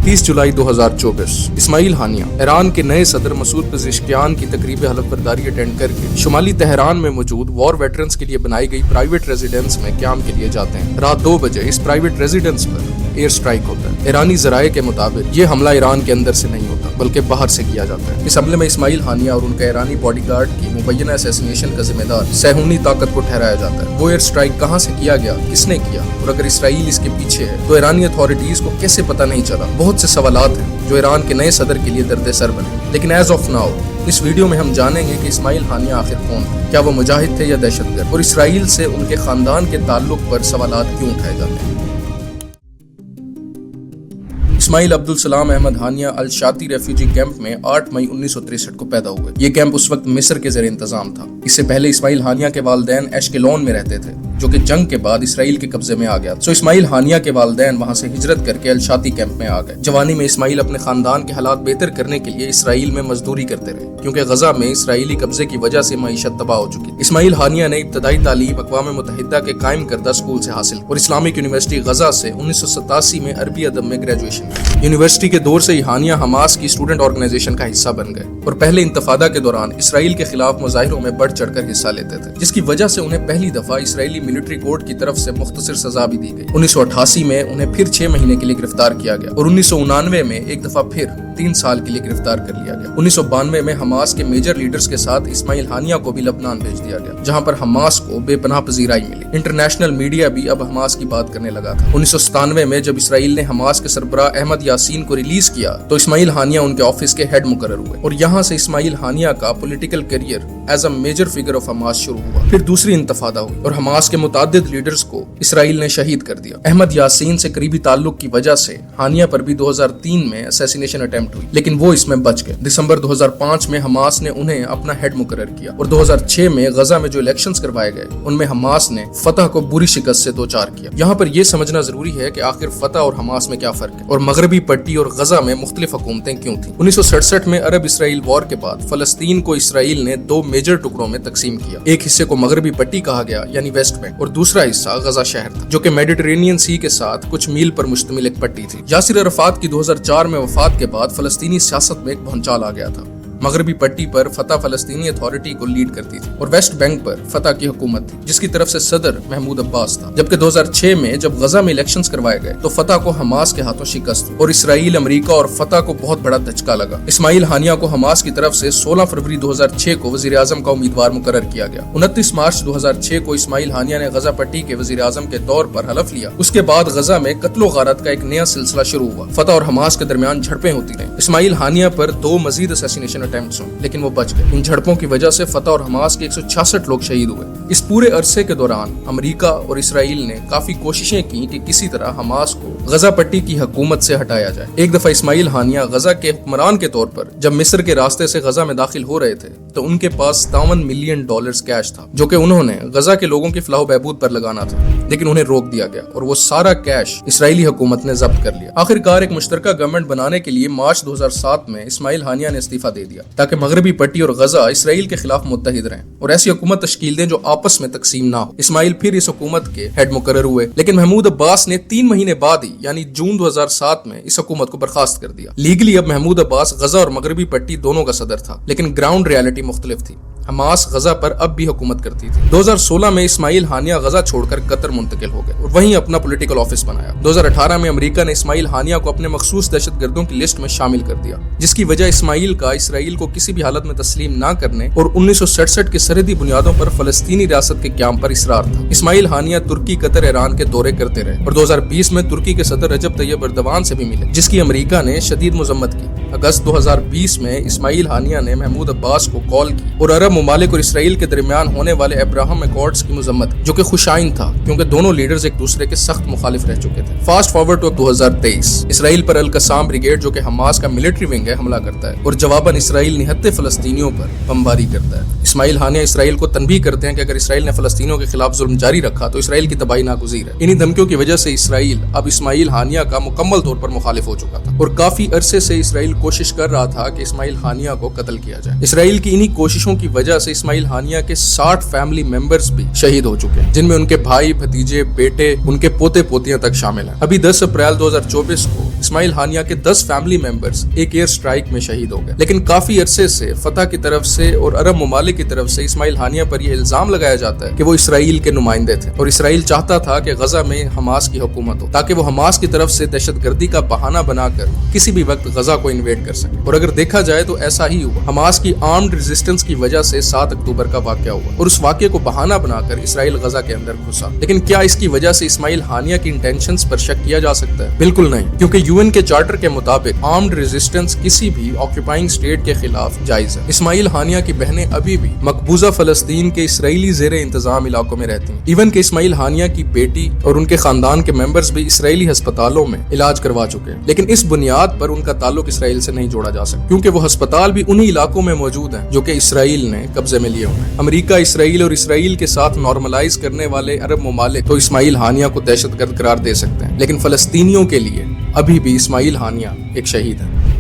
30 जुलाई 2024 इस्माइल हानिया Iran के नए सदर मसूद पेज़ेश्कियान की तकरीब हलफ बर्दारी अटेंड करके शुमाली तेहरान में मौजूद वॉर वेटरन्स के लिए बनाई गई प्राइवेट रेजिडेंस में क्याम के लिए जाते हैं। रात 2 बजे इस प्राइवेट रेजिडेंस पर एयर स्ट्राइक होता है। ईरानी ज़राए के मुताबिक ये हमला ईरान के अंदर से नहीं होता बल्कि बाहर से किया जाता है। इस हमले में इस्माइल हानिया और उनका ईरानी बॉडीगार्ड की मुबैना असैसिनेशन का जिम्मेदार सहूनी ताकत को ठहराया जाता है। वो एयर स्ट्राइक कहाँ से किया गया, किसने किया और अगर इसराइल इसके पीछे है तो ईरानी अथॉरिटीज को कैसे पता नहीं चला। बहुत से सवालात हैं जो ईरान के नए सदर के लिए दर्द सर बने। लेकिन एज ऑफ नाउ इस वीडियो में हम जानेंगे कि इस्माइल हानिया आखिर कौन थे, क्या वो मुजाहिद थे या दहशतगर्द, और इसराइल से उनके खानदान के ताल्लुक पर सवालात क्यों उठाए जाते हैं। इस्माइल अब्दुल सलाम अहमद हानिया अल शाती रेफ्यूजी कैंप में 8 मई 1963 को पैदा हुए। ये कैंप उस वक्त मिस्र के ज़ेर इंतजाम था। इससे पहले इस्माइल हानिया के वालिदैन एशकेलोन में रहते थे जो कि जंग के बाद इसराइल के कब्जे में आ गया। सो इस्माइल हानिया के वालिदैन वहां से हिजरत करके अल शाती कैंप में आ गए। जवानी में इस्माइल अपने खानदान के हालात बेहतर करने के लिए इसराइल में मजदूरी करते रहे क्योंकि गजा में इसराइली कब्जे की वजह से मईशत तबाह हो चुकी। इस्माइल हानिया ने इब्तदाई तालीम अक़वाम मुत्तहिदा के कायम करदा स्कूल से हासिल और इस्लामिक यूनिवर्सिटी गजा से 1987 में अरबी अदब में ग्रेजुएशन की। यूनिवर्सिटी के दौर से ही हानिया हमास की स्टूडेंट ऑर्गेनाइजेशन का हिस्सा बन गए और पहले इंतफादा के दौरान इसराइल के खिलाफ मुजाहिरों में बढ़ चढ़कर हिस्सा लेते थे, जिसकी वजह से उन्हें पहली दफा इसराइली मिलिट्री कोर्ट की तरफ से मुख्तसर सजा भी दी गई। 1988 में उन्हें फिर 6 महीने के लिए गिरफ्तार किया गया और 1999 में एक दफा फिर 3 साल के लिए गिरफ्तार कर लिया गया। 1992 में हमास के मेजर लीडर्स के साथ इस्माइल हानिया को भी लबनान भेज दिया गया जहां पर हमास को बेपनाह पजीराई मिली। इंटरनेशनल मीडिया भी अब हमास की बात करने लगा था। 1997 में जब इसराइल ने हमास के सरबराह अहमद यासीन को रिलीज किया तो इस्माइल हानिया उनके ऑफिस के हेड मुकर्रर हुए और यहाँ से इस्माइल हानिया का political career as a major figure of Hamas शुरू हुआ। फिर दूसरी इंतफादा हुई और हमास के मुतादिद लीडर्स को इसराइल ने शहीद कर दिया। अहमद यासीन से करीबी ताल्लुक की वजह से हानिया पर भी 2003 में असैसिनेशन अटेम्प्ट हुई लेकिन वो इसमें बच गए। दिसंबर 2005 में हमास ने उन्हें अपना हेड मुकर्रर किया और 2006 में गजा में जो इलेक्शंस करवाए गए उनमें हमास ने फतह को बुरी शिकस्त से दो चार किया। यहाँ पर यह समझना जरूरी है कि आखिर फतह और हमास में क्या फर्क है और मगरबी पट्टी और गजा में मुख्तलिफ हुकूमतें क्यों थी। 1967 में अरब इसराइल वॉर के बाद फलस्तीन को इसराइल ने 2 मेजर टुकड़ों में तकसीम किया। एक हिस्से को मगरबी पट्टी कहा गया यानी वेस्ट बैंक और दूसरा हिस्सा गजा शहर था जो कि मेडिटेरेनियन सी के साथ कुछ मील पर मुश्तमिल एक पट्टी थी। यासिर अरफात की 2004 में वफात के बाद फलस्तीनी सियासत में एक भूचाल आ गया था। मगरबी पट्टी पर फतह फलस्तीनी अथॉरिटी को लीड करती थी और वेस्ट बैंक पर फतह की हुकूमत थी जिसकी तरफ से सदर महमूद अब्बास था। जबकि 2006 में जब गजा में इलेक्शंस करवाए गए तो फतह को हमास के हाथों शिकस्त हुई और इसराइल, अमेरिका और फतह को बहुत बड़ा धचका लगा। इस्माइल हानिया को हमास की तरफ से 16 फरवरी 2006 को वजीर आजम का उम्मीदवार मुकर्रर किया गया। 29 मार्च 2006 को इस्माइल हानिया ने गजा पट्टी के वजीर आजम के तौर पर हलफ लिया। उसके बाद गजा में कत्लो गारत का एक नया सिलसिला शुरू हुआ। फतह और हमास के दरमियान झड़पें होती रहीं। इस्माइल हानिया पर 2 मजीद असैसिनेशन अटेम्प्ट्स हुए लेकिन वो बच गए। इन झड़पों की वजह से फतह और हमास के 166 लोग शहीद हुए। इस पूरे अरसे के दौरान अमेरिका और इसराइल ने काफी कोशिशें की कि किसी तरह हमास को गजा पट्टी की हुकूमत से हटाया जाए। एक दफा इस्माइल हानिया गजा के हुक्मरान के तौर पर जब मिस्र के रास्ते से गजा में दाखिल हो रहे थे तो उनके पास $57 मिलियन कैश था जो कि उन्होंने गजा के लोगों की फलाह बहबूद पर लगाना था लेकिन उन्हें रोक दिया गया और वो सारा कैश इसराइली हुकूमत ने जब्त कर लिया। आखिरकार एक मुश्तरका गवर्नमेंट बनाने के लिए मार्च 2007 में इस्माइल हानिया ने इस्तीफा दे दिया ताकि मगरबी पट्टी और गजा इसराइल के खिलाफ मुत्तहिद रहें और ऐसी हुकूमत तश्कील दें जो आपस में तकसीम ना हो। इस्माइल फिर इस हुकूमत के हेड मुकर्रर हुए लेकिन महमूद अब्बास ने 3 महीने बाद ही यानी जून 2007 में इस हुकूमत को बर्खास्त कर दिया। लीगली अब महमूद अब्बास गजा और मगरबी पट्टी दोनों का सदर था लेकिन ग्राउंड रियलिटी मुख्तलिफ थी। हमास गजा पर अब भी हुकूमत करती थी। 2016 में इस्माइल हानिया गजा छोड़कर कतर मुंतकिल हो गए और वहीं अपना पॉलिटिकल ऑफिस बनाया। 2018 में अमेरिका ने इस्माइल हानिया को अपने मखसूस दहशतगर्दों की लिस्ट में शामिल कर दिया जिसकी वजह इस्माइल का इसराइल को किसी भी हालत में तस्लीम न करने और 1967 के सरहदी बुनियादों पर फलस्तीनी रियासत के क्याम पर इसरार था। इस्माइल हानिया तुर्की, कतर, ईरान के दौरे करते रहे और 2020 में तुर्की के सदर रजब तैयब एर्दोगान से भी मिले जिसकी अमेरिका ने शदीद मजम्मत की। अगस्त 2020 में इस्माइल हानिया ने महमूद अब्बास को कॉल की और अरब ममालिक और इसराइल के दरमियान होने वाले अब्राहम अकॉर्ड्स की मजम्मत जो कि खुशाइन था क्योंकि दोनों लीडर्स एक दूसरे के सख्त मुखालिफ रह चुके थे। फास्ट फॉरवर्ड टू 2023 इसराइल पर अल कसाम ब्रिगेड जो कि हमास का मिलिट्री विंग है हमला करता है और जवाबन इसराइल निहत्ते फलस्तीनियों पर बमबारी करता है। इस्माइल हानिया इसराइल को तनबीह करते हैं कि अगर इसराइल ने फलस्तीनियों के खिलाफ जुल्म जारी रखा तो इसराइल की तबाही नागुज़ीर है। इन्हीं धमकियों की वजह से इसराइल अब इस्माइल हानिया का मुकम्मल तौर पर मुखालिफ हो चुका था और काफी अरसे से इसराइल कोशिश कर रहा था कि इस्माइल हानिया को कत्ल किया जाए। इसराइल की इन्हीं कोशिशों की वजह से इस्माइल हानिया के 60 फैमिली मेंबर्स भी शहीद हो चुके हैं जिनमें उनके भाई, भतीजे, बेटे, उनके पोते पोतियां तक शामिल हैं। अभी 10 अप्रैल 2024 को اسماعیل हानिया के 10 फैमिली मेंबर्स एक एयर स्ट्राइक में शहीद हो गए। लेकिन काफी अरसे से फतह की तरफ से और अरब ममालिक की तरफ से इसमाइल हानिया पर यह इल्जाम लगाया जाता है कि वो इसराइल के नुमाइंदे थे और इसराइल चाहता था कि गजा में हमास की हुकूमत हो ताकि वो हमास की तरफ से दहशतगर्दी का बहाना बनाकर किसी भी वक्त गजा को इन्वेड कर सके। और अगर देखा जाए तो ऐसा ही हुआ। हमास की आर्म्ड रेजिस्टेंस की वजह से 7 अक्टूबर का वाकया हुआ और उस वाकये को बहाना बनाकर इसराइल गजा के अंदर घुसा। लेकिन क्या इसकी वजह से इसमाइल हानिया की इंटेंशंस पर शक किया जा सकता है? बिल्कुल नहीं, क्योंकि यूएन के चार्टर के मुताबिक आर्म्ड रेजिस्टेंस किसी भी ऑक्यूपाइंग स्टेट के खिलाफ जायज है। इसमाइल हानिया की बहनें अभी भी मकबूजा फलस्तीन के इसराइली जेर इंतजाम इलाकों में रहती हैं। इवन के इसमाइल हानिया की बेटी और उनके खानदान के मेंबर्स भी इसराइली अस्पतालों में इलाज करवा चुके हैं। लेकिन इस बुनियाद पर उनका ताल्लुक इसराइल से नहीं जोड़ा जा सकता, क्योंकि वो अस्पताल भी उन्हीं इलाकों में मौजूद हैं जो कि इसराइल ने कब्जे में लिए हुए हैं। अमेरिका, इसराइल और इसराइल के साथ नॉर्मलाइज करने वाले अरब ममालिक तो इसमाइल हानिया को दहशतगर्द करार दे सकते हैं, लेकिन फलस्तीनियों के लिए अभी भी इसमाइल हानिया एक शहीद है।